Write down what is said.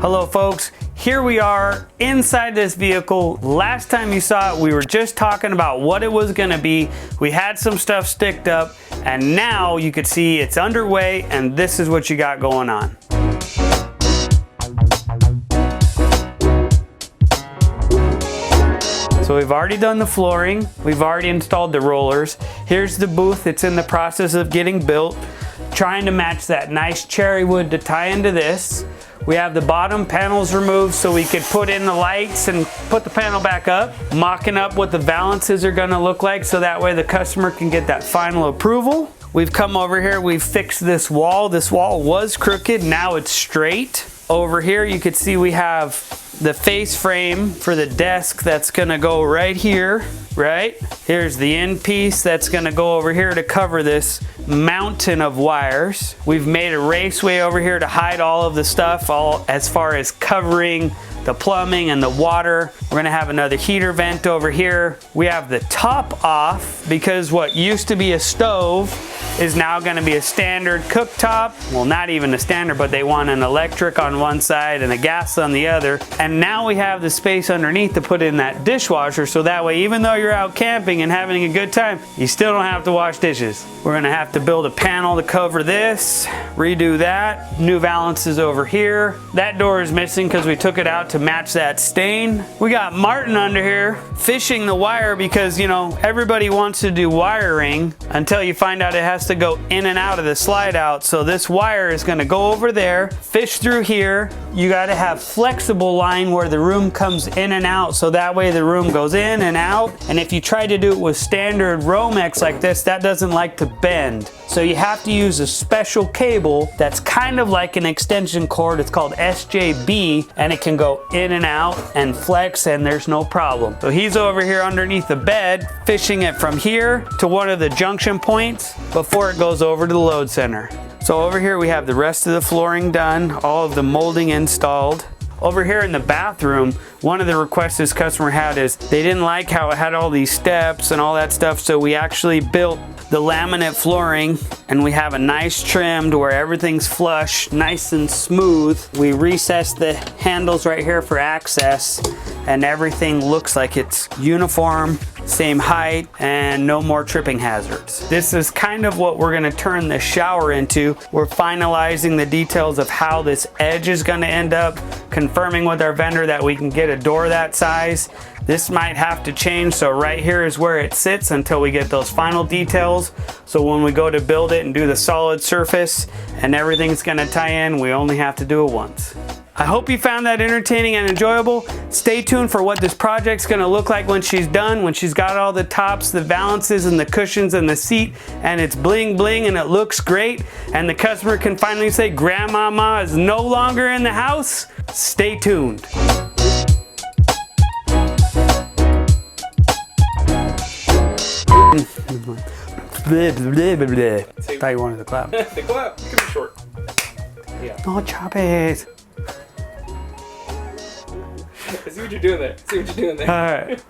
Hello folks, here we are inside this vehicle. Last time you saw it, we were just talking about what it was gonna be. We had some stuff sticked up, and now you could see it's underway, and this is what you got going on. So we've already done the flooring, we've already installed the rollers. Here's the booth, it's in the process of getting built. Trying to match that nice cherry wood to tie into this. We have the bottom panels removed so we could put in the lights and put the panel back up. Mocking up what the valances are gonna look like so that way the customer can get that final approval. We've come over here, we've fixed this wall. This wall was crooked, now it's straight. Over here you can see we have the face frame for the desk that's gonna go right here, right? Here's the end piece that's gonna go over here to cover this mountain of wires. We've made a raceway over here to hide all of the stuff, all as far as covering the plumbing and the water. We're gonna have another heater vent over here. We have the top off because what used to be a stove is now gonna be a standard cooktop. Well, not even a standard, but they want an electric on one side and a gas on the other. And now we have the space underneath to put in that dishwasher, so that way, even though you're out camping and having a good time, you still don't have to wash dishes. We're gonna have to build a panel to cover this, redo that. New valances over here. That door is missing because we took it out to match that stain. We got Martin under here fishing the wire because, you know, everybody wants to do wiring until you find out it has to go in and out of the slide out. So this wire is going to go over there, fish through here. You got to have flexible line where the room comes in and out, so that way the room goes in and out. And if you try to do it with standard Romex like this, that doesn't like to bend. So you have to use a special cable that's kind of like an extension cord. It's called SJB, and it can go in and out and flex, and there's no problem. So he's over here underneath the bed, fishing it from here to one of the junction points before it goes over to the load center. So over here we have the rest of the flooring done, all of the molding installed. Over here in the bathroom, one of the requests this customer had is they didn't like how it had all these steps and all that stuff, so we actually built the laminate flooring, and we have a nice trim to where everything's flush, nice and smooth. We recessed the handles right here for access, and everything looks like it's uniform, same height, and no more tripping hazards. This is kind of what we're gonna turn the shower into. We're finalizing the details of how this edge is gonna end up, confirming with our vendor that we can get a door that size. This might have to change, so right here is where it sits until we get those final details. So when we go to build it and do the solid surface and everything's gonna tie in, we only have to do it once. I hope you found that entertaining and enjoyable. Stay tuned for what this project's gonna look like when she's done, when she's got all the tops, the valances, and the cushions and the seat, and it's bling bling and it looks great, and the customer can finally say Grandmama is no longer in the house. Stay tuned. I thought you wanted the clap. The clap, it can be short. Yeah. Oh, chop it. I see what you're doing there. All right.